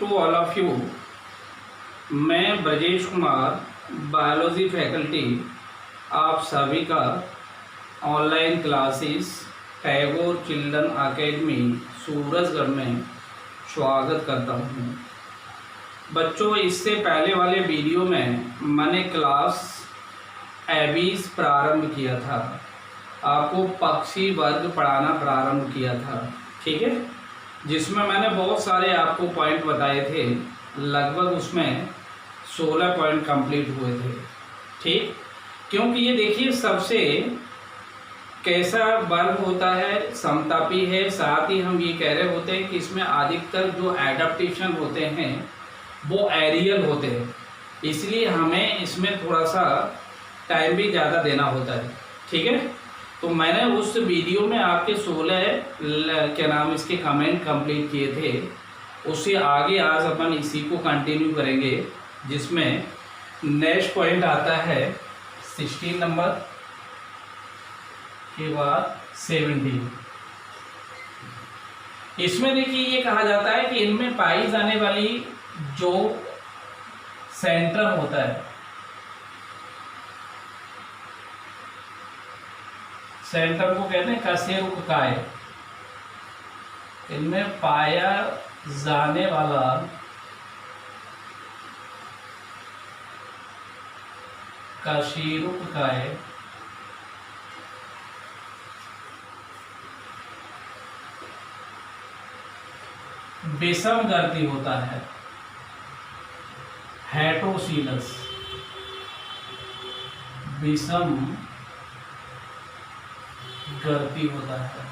To all of you. मैं Brajesh Kumar, biology faculty, आप सभी का online classes Tagore children academy Surajgarh में स्वागत करता हूँ। बच्चों, इससे पहले वाले वीडियो में मैंने क्लास एबीज प्रारंभ किया था, आपको पक्षी वर्ग पढ़ाना प्रारंभ किया था, ठीक है, जिसमें मैंने बहुत सारे आपको पॉइंट बताए थे। लगभग उसमें 16 पॉइंट कंप्लीट हुए थे, ठीक। क्योंकि ये देखिए सबसे कैसा वर्ग होता है, समतापी है। साथ ही हम ये कह रहे होते हैं कि इसमें अधिकतर जो एडाप्टेशन होते हैं वो एरियल होते हैं, इसलिए हमें इसमें थोड़ा सा टाइम भी ज़्यादा देना होता है, ठीक है। तो मैंने उस वीडियो में आपके 16 इसके कमेंट कंप्लीट किए थे। उससे आगे आज अपन इसी को कंटिन्यू करेंगे, जिसमें नेक्स्ट पॉइंट आता है 16 नंबर के बाद 17। इसमें देखिए ये कहा जाता है कि इनमें पाई जाने वाली जो सेंट्रम होता है, सेंट्रम को कहते हैं कशेरुककाय। इनमें पाया जाने वाला कशेरुककाय विषम गर्ती होता है, हेटेरोसिलस, विषम गर्ती होता है।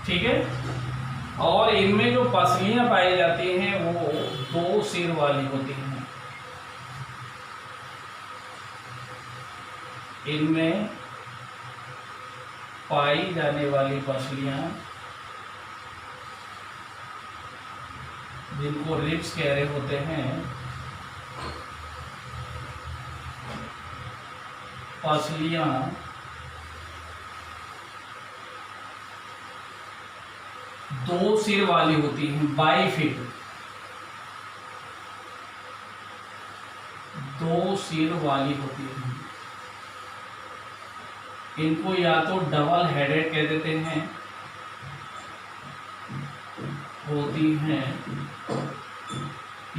ठीक है। और इनमें जो पसलियां पाई जाती हैं वो 2 सिर वाली होती हैं। इनमें पाई जाने वाली पसलियां, जिनको रिब्स कह रहे होते हैं, पसलियां 2 सिर वाली होती हैं, बाइफिट, 2 सिर वाली होती हैं। इनको या तो डबल हेडेड कह देते हैं, होती हैं,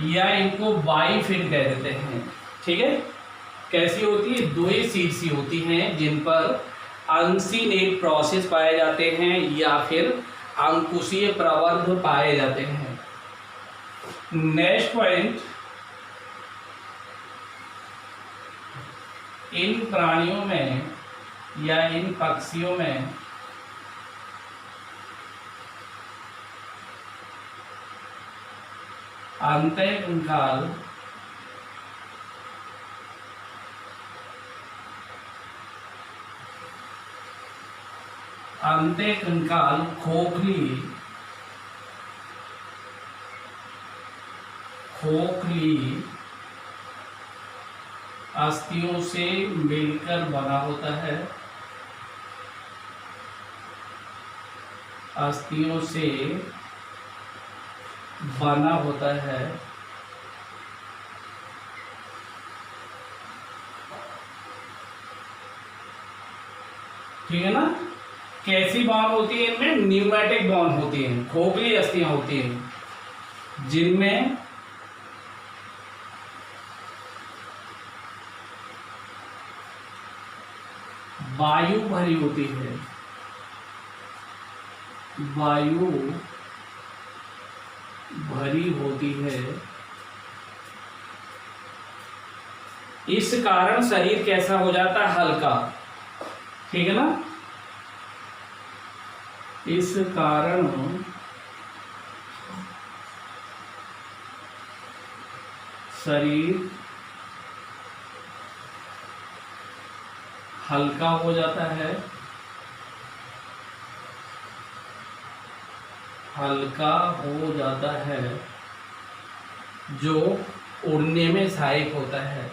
या इनको बाइफिट कह देते हैं, ठीक है। कैसी होती है? 2 सिर सी होती हैं, जिन पर अंसिनेट प्रोसेस पाए जाते हैं या फिर अंकुशीय प्रवर्ध पाए जाते हैं। नेक्स्ट पॉइंट, इन प्राणियों में या इन पक्षियों में अंतःकंकाल अंतःकंकाल खोखली अस्थियों से मिलकर बना होता है, अस्थियों से बना होता है। ठीक है ना। कैसी बॉन्ड होती है? इनमें न्यूमेटिक बॉन्ड होती है, खोखली अस्थियां होती हैं, जिनमें वायु भरी होती है, वायु भरी होती है। इस कारण शरीर कैसा हो जाता है? हल्का, ठीक है ना। इस कारण शरीर हल्का हो जाता है, हल्का हो जाता है, जो उड़ने में सहायक होता है,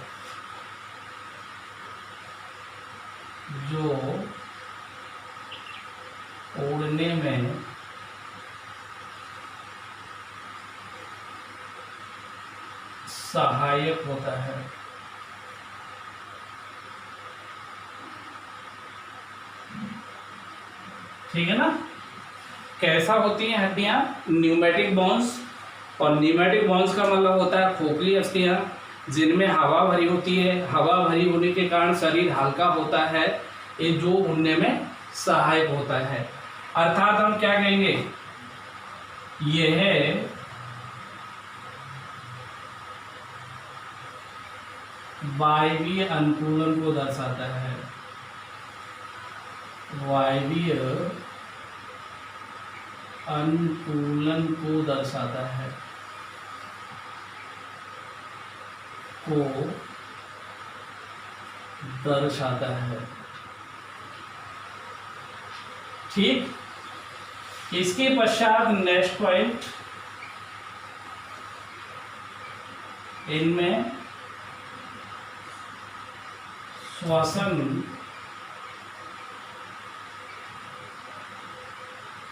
जो उड़ने में सहायक होता है। ठीक है ना। कैसा होती हैं हड्डियां? Pneumatic bones. और न्यूमेटिक बोन्स का मतलब होता है खोखली अस्थियां जिनमें हवा भरी होती है। हवा भरी होने के कारण शरीर हल्का होता है, ये जो उड़ने में सहायक होता है। अर्थात हम क्या कहेंगे, यह वायवीय अनुकूलन को दर्शाता है। वायवीय अनुकूलन को दर्शाता है, को दर्शाता है। ठीक। इसके पश्चात नेक्स्ट पॉइंट, इनमें श्वसन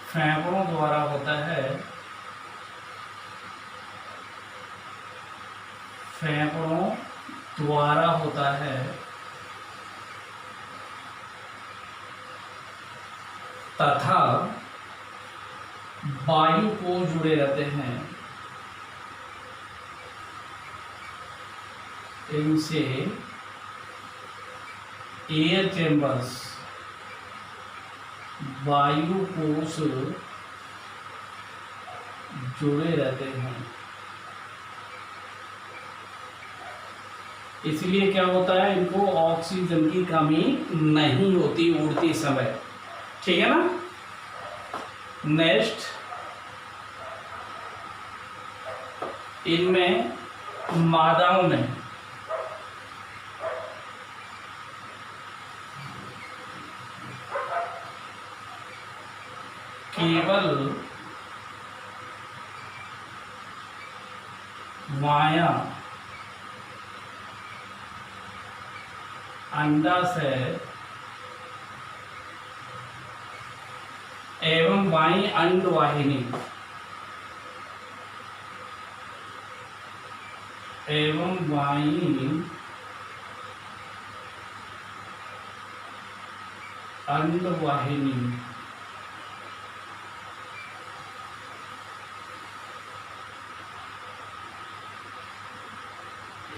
फेफड़ों द्वारा होता है। फेफड़ों द्वारा होता है तथा वायु को जुड़े रहते हैं। इनसे एयर चेम्बर्स, वायु कोश जुड़े रहते हैं। इसलिए क्या होता है, इनको ऑक्सीजन की कमी नहीं होती उड़ती समय। ठीक है ना। नेक्स्ट, इनमें मादाओं में केवल माया अंडाशय एवं बाई अंडवाहिनी एवं बाई अंडवाहिनी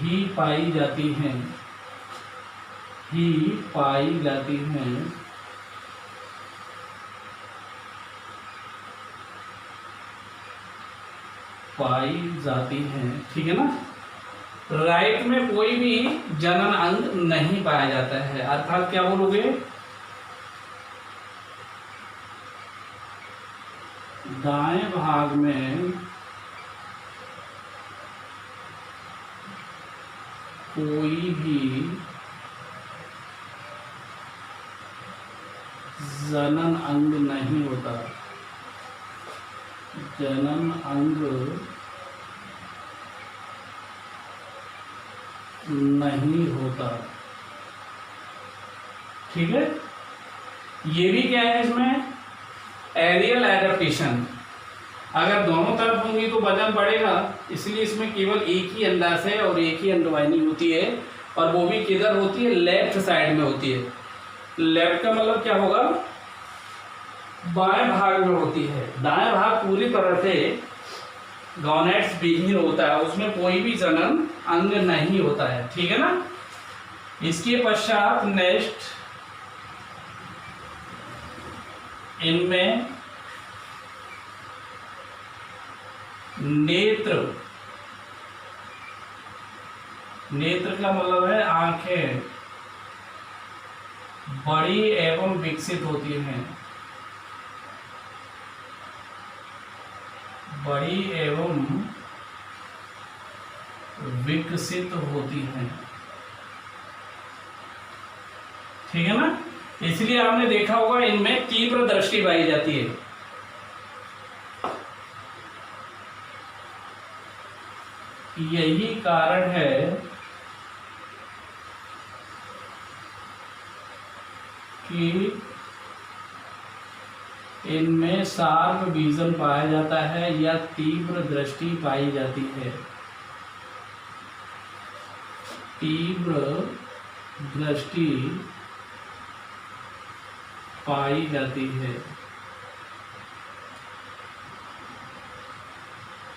ही पाई जाती हैं, ही पाई जाती हैं। पाई जाती हैं। ठीक है ना। राइट में कोई भी जनन अंग नहीं पाया जाता है। अर्थात क्या बोलोगे, दाएं भाग में कोई भी जनन अंग नहीं होता। जनन अंग नहीं होता। ठीक है। ये भी क्या है इसमें, एरियल एडेप्टेशन। अगर दोनों तरफ होंगी तो वजन बढ़ेगा, इसलिए इसमें केवल एक ही अंडाशय और एक ही अंडवाहिनी होती है। और वो भी किधर होती है, लेफ्ट साइड में होती है। लेफ्ट का मतलब क्या होगा, बाएं भाग में होती है। दाएं भाग पूरी तरह से गॉनेट्स विहीन होता है, उसमें कोई भी जनन अंग नहीं होता है। ठीक है ना। इसके पश्चात नेक्स्ट, इनमें नेत्र, नेत्र का मतलब है आंखें, बड़ी एवं विकसित होती हैं। बड़ी एवं विकसित होती हैं। ठीक है ना। इसलिए आपने देखा होगा इनमें तीव्र दृष्टि पाई जाती है। यही कारण है कि इनमें शार्प विजन पाया जाता है या तीव्र दृष्टि पाई जाती है। तीव्र दृष्टि पाई जाती है,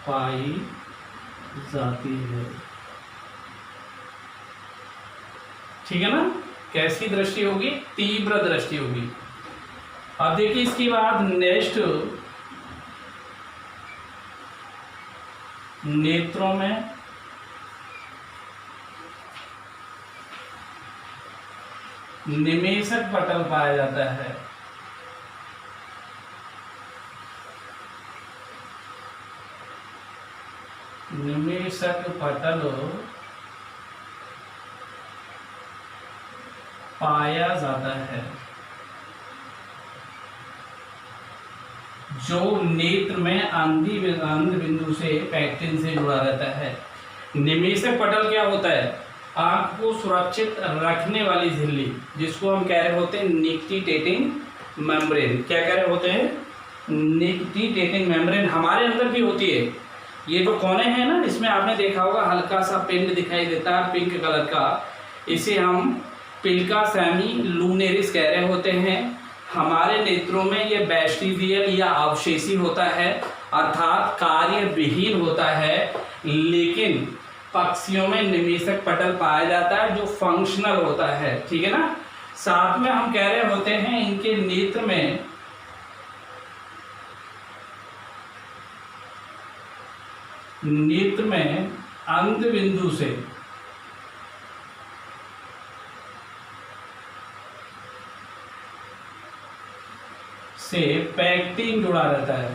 पाई जाती है। ठीक है ना। कैसी दृष्टि होगी? तीव्र दृष्टि होगी। अब देखिए इसके बाद नेक्स्ट, नेत्रों में निमेषक पटल पाया जाता है। निमेषक पटल पाया जाता है, जो नेत्र में अंध बिंदु से पैक्टिन से जुड़ा रहता है। निमेषक पटल क्या होता है? आंख को सुरक्षित रखने वाली झिल्ली, जिसको हम कह रहे होते हैं निक्टिटेटिंग मेम्ब्रेन। क्या कह रहे होते हैं? निक्टिटेटिंग मेम्ब्रेन हमारे अंदर भी होती है। ये जो कोने हैं ना, इसमें आपने देखा होगा हल्का सा पिंड दिखाई देता है पिंक कलर का, इसे हम पिल्का सेमी लूनेरिस कह रहे होते हैं। हमारे नेत्रों में ये वेस्टिजियल या अवशेषी होता है, अर्थात कार्य विहीन होता है, लेकिन पक्षियों में निमेषक पटल पाया जाता है जो फंक्शनल होता है। ठीक है ना। साथ में हम कह रहे होते हैं इनके नेत्र में अंध बिंदु से पैक्टिन जुड़ा रहता है।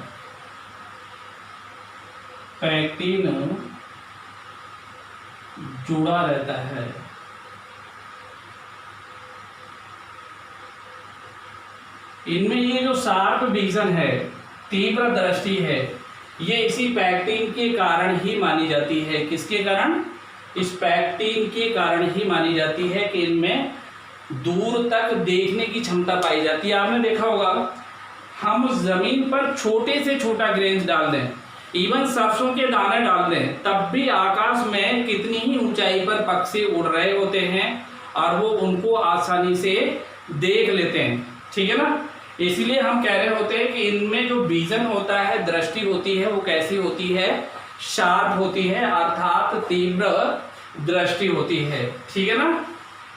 पैक्टिन जुड़ा रहता है। इनमें ये जो शार्प विजन है, तीव्र दृष्टि है, ये इसी पैक्टिन के कारण ही मानी जाती है। किसके कारण? इस पैक्टिन के कारण ही मानी जाती है कि इनमें दूर तक देखने की क्षमता पाई जाती है। आपने देखा होगा हम जमीन पर छोटे से छोटा ग्रेन्स डाल दें, इवन सरसों के दाने डाल दें, तब भी आकाश में कितनी ही ऊंचाई पर पक्षी उड़ रहे होते हैं और वो उनको आसानी से देख लेते हैं। ठीक है ना। इसलिए हम कह रहे होते हैं कि इनमें जो विजन होता है, दृष्टि होती है, वो कैसी होती है? शार्प होती है, अर्थात तीव्र दृष्टि होती है। ठीक है ना।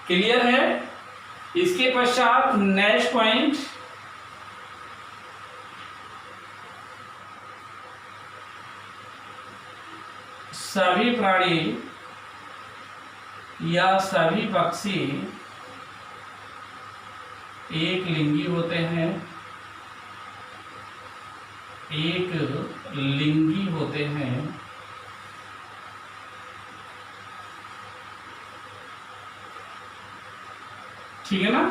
क्लियर है। इसके पश्चात नेक्स्ट पॉइंट, सभी प्राणी या सभी पक्षी एक लिंगी होते हैं, एक लिंगी होते हैं। ठीक है ना।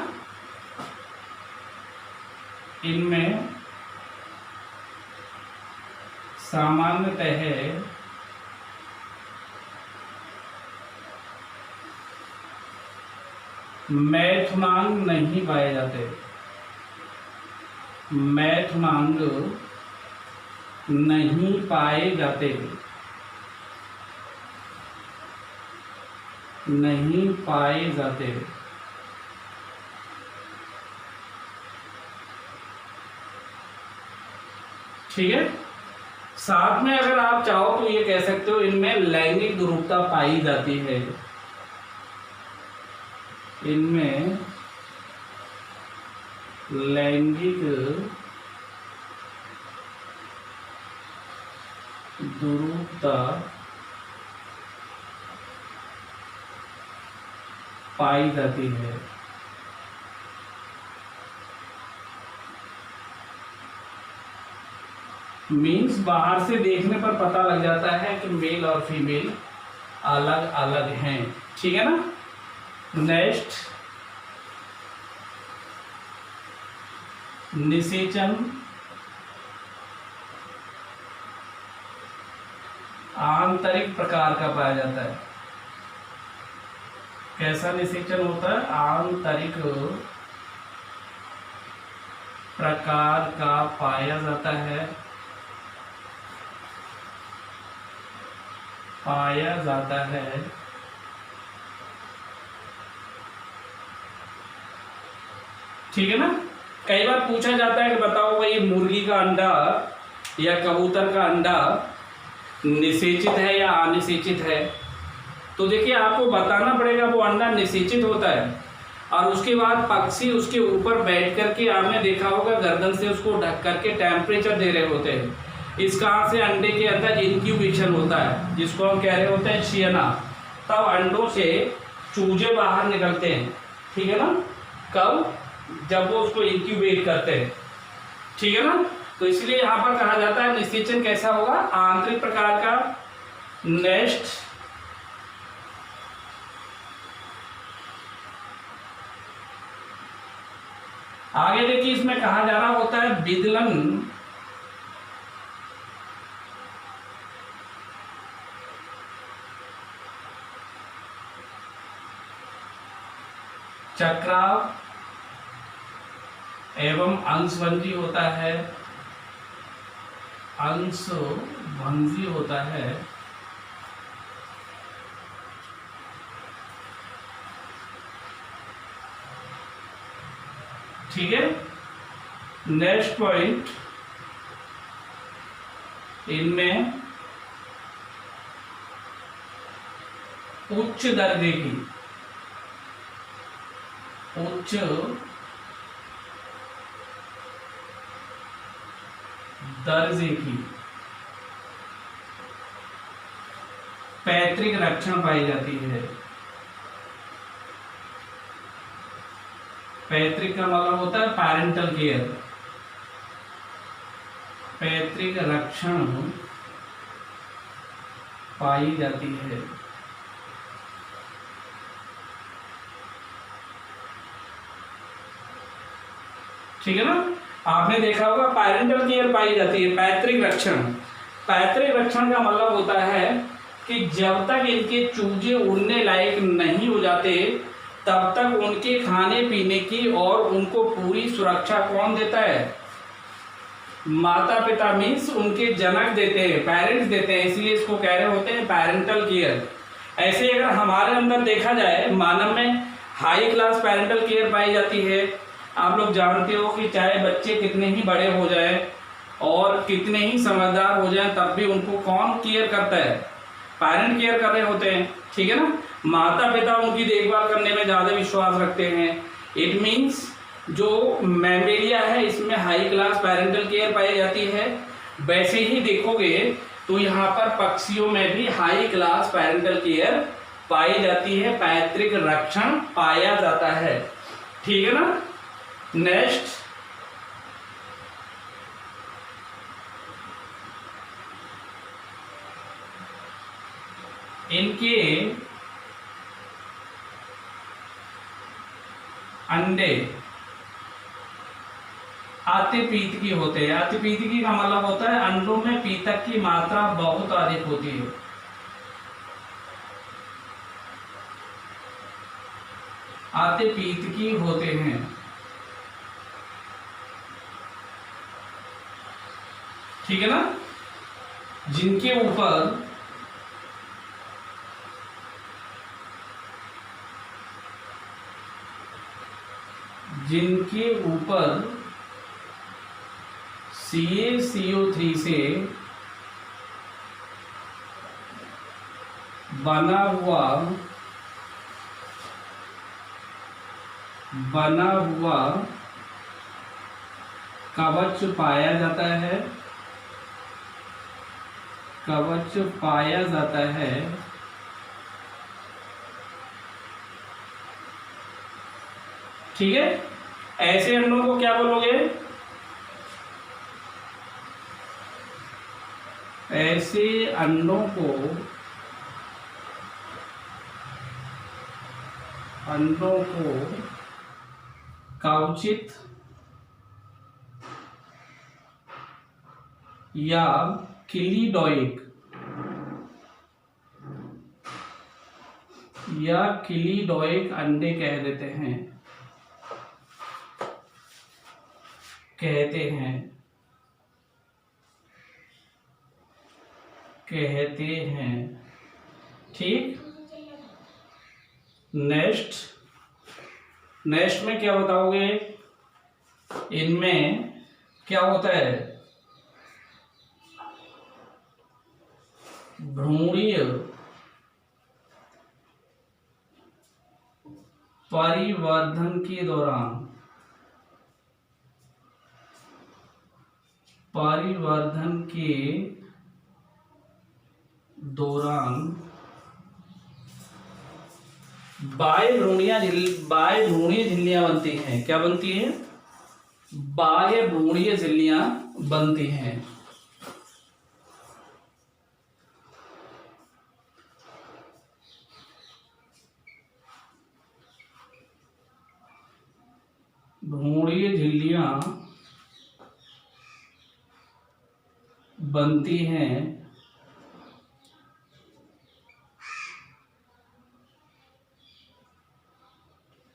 इनमें सामान्यतः मैथुनांग नहीं पाए जाते। मैथुनांग नहीं पाए जाते, नहीं पाए जाते। ठीक है। साथ में अगर आप चाहो तो ये कह सकते हो इनमें लैंगिक द्रुवता पाई जाती है। इनमें लैंगिक द्रुवता पाई जाती है। मीन्स बाहर से देखने पर पता लग जाता है कि मेल और फीमेल अलग अलग हैं। ठीक है ना। नेक्स्ट, निषेचन आंतरिक प्रकार का पाया जाता है। कैसा निषेचन होता है? आंतरिक प्रकार का पाया जाता है, पाया जाता है। ठीक है ना। कई बार पूछा जाता है कि बताओ भाई मुर्गी का अंडा या कबूतर का अंडा निषेचित है या अनिषेचित है। तो देखिए आपको बताना पड़ेगा वो अंडा निषेचित होता है और उसके बाद पक्षी उसके ऊपर बैठ करके आपने देखा होगा गर्दन से उसको ढक करके टेम्परेचर दे रहे होते हैं। इस कारण से अंडे के अंदर इंक्यूबेशन होता है जिसको हम कह रहे होते हैं छियना। तब अंडों से चूजे बाहर निकलते हैं। ठीक है ना। कब? जब वो उसको इंक्यूबेट करते हैं। ठीक है ना। तो इसलिए यहाँ पर कहा जाता है निषेचन कैसा होगा, आंतरिक प्रकार का नेस्ट आगे देखिए इसमें कहा जा रहा होता है विदलन चक्राव एवं अंशभंजी होता है, अंशभंजी होता है। ठीक है। नेक्स्ट पॉइंट, इनमें उच्च दर्जे की उच्च दर्जे की पैतृक रक्षण पाई जाती है। पैतृक का मतलब होता है पैरेंटल केयर, पैतृक रक्षण पाई जाती है। ठीक है ना। आपने देखा होगा पैरेंटल केयर पाई जाती है, पैतृक रक्षण। पैतृक रक्षण का मतलब होता है कि जब तक इनके चूजे उड़ने लायक नहीं हो जाते तब तक उनके खाने पीने की और उनको पूरी सुरक्षा कौन देता है? माता पिता मीन्स उनके जनक देते हैं, पेरेंट्स देते हैं। इसलिए इसको कह रहे होते हैं पैरेंटल केयर। ऐसे अगर हमारे अंदर देखा जाए मानव में हाई क्लास पैरेंटल केयर पाई जाती है। आप लोग जानते हो कि चाहे बच्चे कितने ही बड़े हो जाए और कितने ही समझदार हो जाए तब भी उनको कौन केयर करता है? पेरेंट केयर कर रहे होते हैं। ठीक है ना। माता पिता उनकी देखभाल करने में ज़्यादा विश्वास रखते हैं। इट मीन्स जो मैमेलिया है इसमें हाई क्लास पैरेंटल केयर पाई जाती है। वैसे ही देखोगे तो यहाँ पर पक्षियों में भी हाई क्लास पैरेंटल केयर पाई जाती है, पैतृक रक्षण पाया जाता है। ठीक है ना। नेक्स्ट, इनके अंडे अतिपीतकी होते हैं। अतिपीतकी का मतलब होता है अंडों में पीतक की मात्रा बहुत अधिक होती है। अतिपीतकी होते हैं। ठीक है ना। जिनके ऊपर CaCO3 से बना हुआ कवच पाया जाता है, कवच पाया जाता है। ठीक है। ऐसे अंडों को क्या बोलोगे? ऐसे अंडों को कवचित या किलीडोइक अंडे कह देते हैं। कहते हैं, कहते हैं। ठीक। नेक्स्ट, नेक्स्ट में क्या बताओगे? इनमें क्या होता है? भ्रूणीय परिवर्धन के दौरान, परिवर्धन के दौरान बाह्य भ्रूणीय झिल्लियां बनती हैं। क्या बनती हैं? बाह्य भ्रूणीय झिल्लियां बनती हैं। भ्रूणीय झिल्लियां बनती हैं,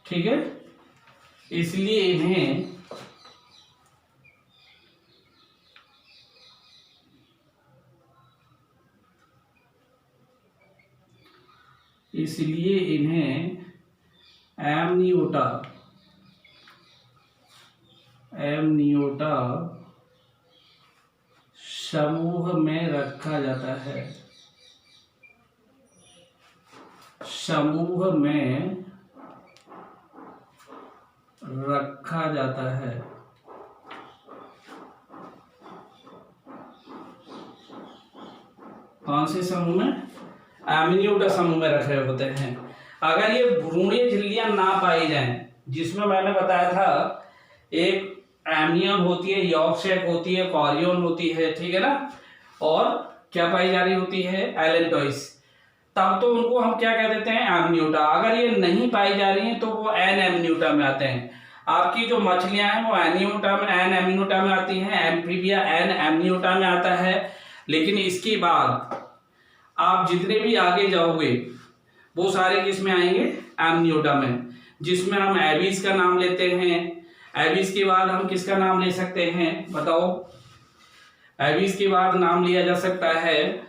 ठीक है। इसलिए इन्हें एमनियोटा समूह में रखा जाता है। समूह में रखा जाता है। कौन से समूह में? एमनियोटा समूह में रखे होते हैं। अगर ये भ्रूणीय झिल्लियां ना पाई जाएं, जिसमें मैंने बताया था एक एमनियन होती है, यॉर्क शेक होती है, कॉरियन होती है, ठीक है ना, और क्या पाई जा रही होती है? एलेंटोइस। तब तो उनको हम क्या कह देते हैं? एमनियोटा। अगर ये नहीं पाई जा रही हैं तो वो एन एमनियोटा में आते हैं। आपकी जो मछलियां हैं वो एन एमनियोटा में आती हैं, एम्फीबिया एन एमनियोटा में आता है। लेकिन इसके बाद आप जितने भी आगे जाओगे वो सारे किस में आएंगे? एमनियोटा में, जिसमें हम एबीज का नाम लेते हैं। एबीज के बाद हम किसका नाम ले सकते हैं? बताओ। एबीज के बाद नाम लिया जा सकता है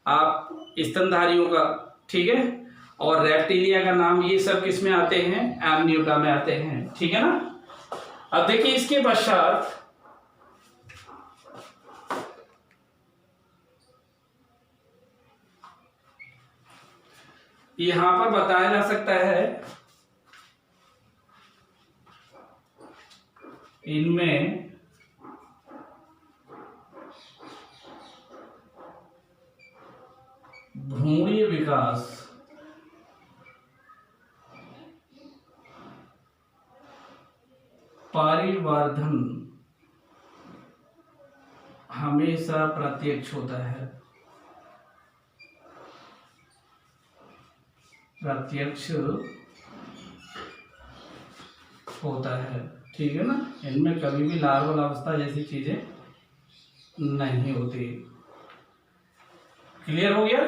आप स्तनधारियों का, ठीक है, और रेप्टिलिया का नाम। ये सब किस में आते हैं? एमनियोटा में आते हैं, ठीक है ना। अब देखिए इसके पश्चात यहां पर बताया जा सकता है इनमें भ्रूणीय विकास परिवर्धन हमेशा प्रत्यक्ष होता है। प्रत्यक्ष होता है, ठीक है ना। इनमें कभी भी लार्वल अवस्था जैसी चीजें नहीं होती। क्लियर हो गया?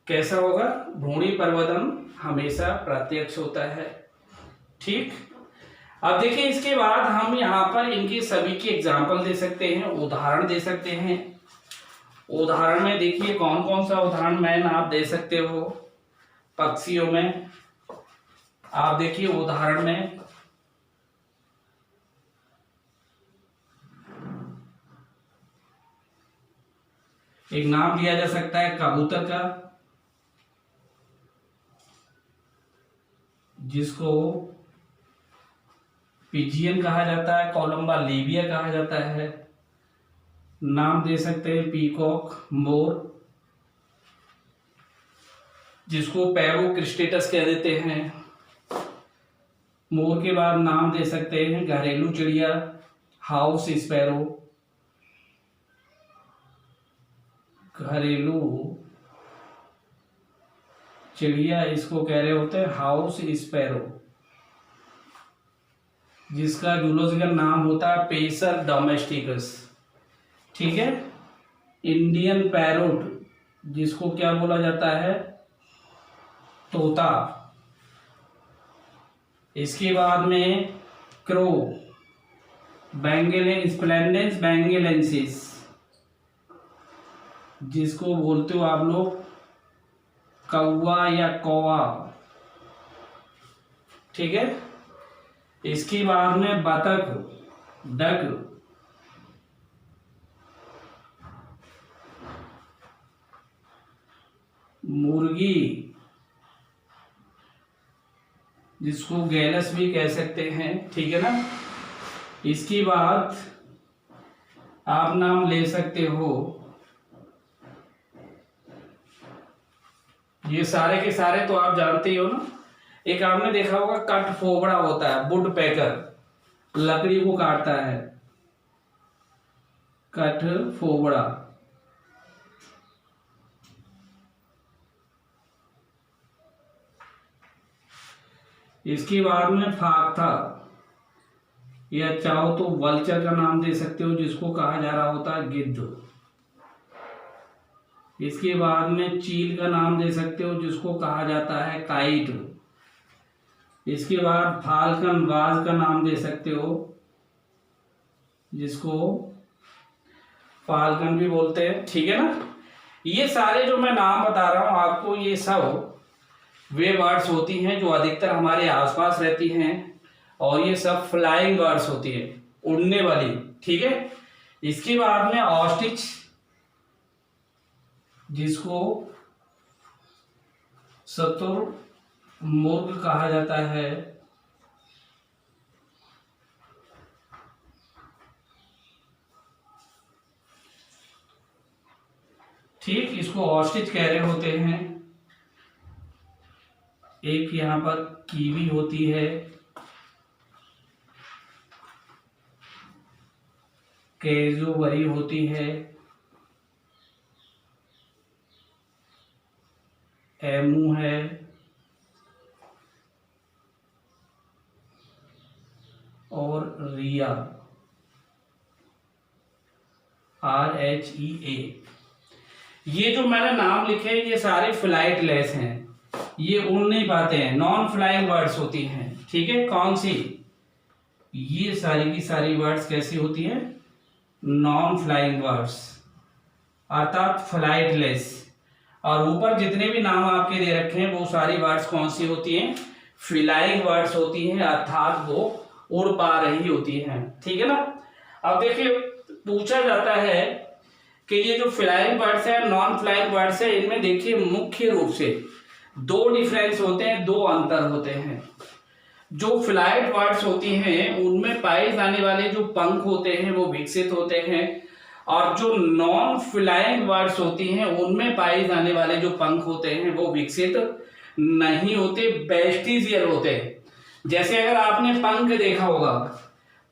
कैसा होगा? भ्रूणीय परिवर्धन हमेशा प्रत्यक्ष होता है, ठीक। अब देखिए इसके बाद हम यहाँ पर इनके सभी की एग्जाम्पल दे सकते हैं, उदाहरण दे सकते हैं। उदाहरण में देखिए कौन कौन सा उदाहरण मैन आप दे सकते हो। पक्षियों में आप देखिए उदाहरण में एक नाम दिया जा सकता है कबूतर का, जिसको पिजियन कहा जाता है, कोलंबा लीबिया कहा जाता है। नाम दे सकते हैं पीकॉक, मोर, जिसको पैरोक्रिस्टेटस कह देते हैं। मोर के बाद नाम दे सकते हैं घरेलू चिड़िया, हाउस स्पैरो, घरेलू चिड़िया इसको कह रहे होते हैं हाउस स्पैरो, जिसका जूलॉजिकल नाम होता है पेसर डोमेस्टिकस, ठीक है। इंडियन पैरोट, जिसको क्या बोला जाता है? तोता। इसके बाद में क्रो, स्प्लेंडेंस बैंगेलेंसिस, जिसको बोलते हो आप लोग कौवा या कौवा, ठीक है। इसके बाद में बतख, डक, मुर्गी, जिसको गैलस भी कह सकते हैं, ठीक है ना। इसके बाद आप नाम ले सकते हो, ये सारे के सारे तो आप जानते ही हो ना। एक आपने देखा होगा कट फोबड़ा होता है, वुड पैकर, लकड़ी को काटता है, कट फोबड़ा। इसके बाद में फाख्ता, या चाहो तो वल्चर का नाम दे सकते हो, जिसको कहा जा रहा होता है गिद्ध। इसके बाद में चील का नाम दे सकते हो, जिसको कहा जाता है काइट। इसके बाद फाल्कन, बाज का नाम दे सकते हो, जिसको फाल्कन भी बोलते हैं, ठीक है ना। ये सारे जो मैं नाम बता रहा हूं आपको, ये सब वे बर्ड्स होती हैं जो अधिकतर हमारे आसपास रहती हैं, और ये सब फ्लाइंग बर्ड्स होती है, उड़ने वाली, ठीक है। इसके बाद में ऑस्ट्रिच, जिसको शुतुरमुर्ग कहा जाता है, ठीक, इसको ऑस्ट्रिच कह रहे होते हैं। एक यहाँ पर कीवी होती है, कैज़ुबरी होती है, एमू है, और रिया, RHEA। ये जो मैंने नाम लिखे ये सारे फ्लाइटलेस हैं, ये उड़ नहीं पाते हैं, नॉन फ्लाइंग बर्ड्स होती हैं, ठीक है। कौन सी? ये सारी की सारी बर्ड्स कैसी होती हैं? नॉन फ्लाइंग बर्ड्स, अर्थात फ्लाइटलेस। और ऊपर जितने भी नाम आपके दे रखे हैं वो सारी बर्ड्स कौन सी होती हैं? फ्लाइंग बर्ड्स होती हैं, अर्थात वो उड़ पा रही होती हैं, ठीक है ना। अब देखिए, पूछा जाता है कि ये जो फ्लाइंग बर्ड्स है, नॉन फ्लाइंग बर्ड्स है, इनमें देखिए मुख्य रूप से दो डिफरेंस होते हैं, दो अंतर होते हैं। जो फ्लाइट बर्ड्स होती हैं उनमें पाए जाने वाले जो पंख होते हैं वो विकसित होते हैं, और जो नॉन फ्लाइंग बर्ड्स होती हैं उनमें पाए जाने वाले जो पंख होते हैं वो विकसित नहीं होते, वेस्टिजियल होते हैं। जैसे अगर आपने पंख देखा होगा,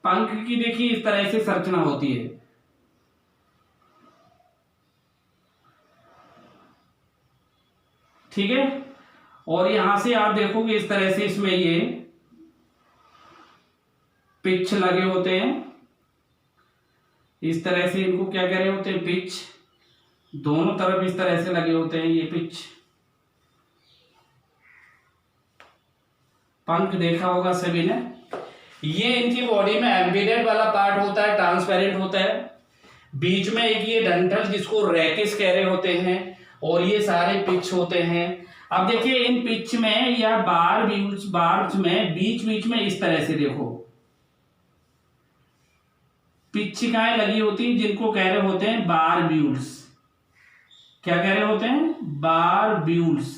पंख की देखिए इस तरह से संरचना होती है, ठीक है। और यहां से आप देखोगे इस तरह से इसमें ये पिच लगे होते हैं, इस तरह से इनको क्या कह रहे होते हैं? पिच। दोनों तरफ इस तरह से लगे होते हैं ये पिच। पंख देखा होगा सभी ने। ये इनकी बॉडी में एम्बेडेड वाला पार्ट होता है, ट्रांसपेरेंट होता है। बीच में एक ये डंठल जिसको रैकिस कह रहे होते हैं, और ये सारे पिच होते हैं। अब देखिए इन पिच में या बार्स में बीच बीच में इस तरह से देखो पिच्छिकाएं लगी होती हैं, जिनको कह रहे होते हैं बारब्यूल्स। क्या कह रहे होते हैं? बारब्यूल्स।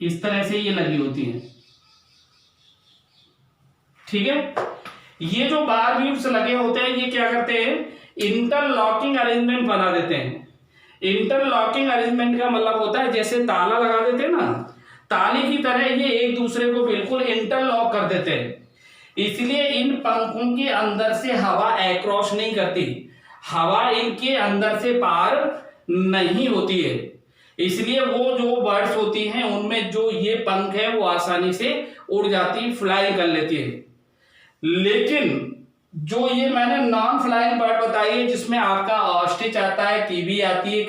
इस तरह से ये लगी होती हैं, ठीक है। ये जो बारब्यूल्स लगे होते हैं ये क्या करते हैं? इंटरलॉकिंग अरेंजमेंट बना देते हैं। इंटरलॉकिंग अरेंजमेंट का मतलब होता है जैसे ताला लगा देते हैं ना, ताले की तरह ये एक दूसरे को बिल्कुल इंटरलॉक कर देते हैं। इसलिए इन पंखों के अंदर से हवा एक्रॉस नहीं करती, हवा इनके अंदर से पार नहीं होती है। इसलिए वो जो बर्ड्स होती हैं उनमें जो ये पंख है वो आसानी से उड़ जाती, फ्लाई कर लेती है। लेकिन जो ये मैंने नॉन फ्लाइंग बर्ड बताई है, जिसमें आपका ऑस्ट्रिच आता है, कीवी आती है,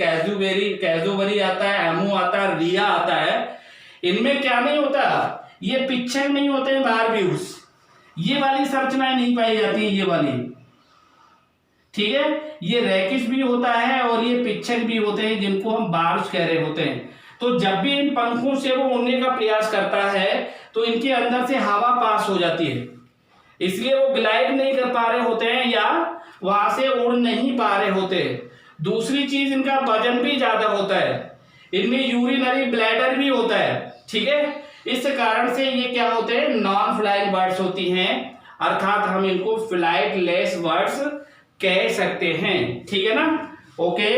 कैज़ुबरी आता है, एमू आता है, रिया आता है, इनमें क्या नहीं होता? ये पिच्छे नहीं होते हैं बारब्यूल्स, ये वाली संरचनाएं नहीं पाई जाती, ये वाली, ठीक है। ये रैकिश भी होता है और ये पिच्छक भी होते हैं, जिनको हम बार्ब्स कह रहे होते हैं। तो जब भी इन पंखों से वो उड़ने का प्रयास करता है तो इनके अंदर से हवा पास हो जाती है, इसलिए वो ग्लाइड नहीं कर पा रहे होते हैं या वहां से उड़ नहीं पा रहे होते। दूसरी चीज, इनका वजन भी ज्यादा होता है, इनमें यूरिनरी ब्लैडर भी होता है, ठीक है। इस कारण से ये क्या होते हैं, नॉन फ्लाइंग बर्ड्स होती हैं, अर्थात हम इनको फ्लाइट लेस बर्ड्स कह सकते हैं, ठीक है ना। ओके।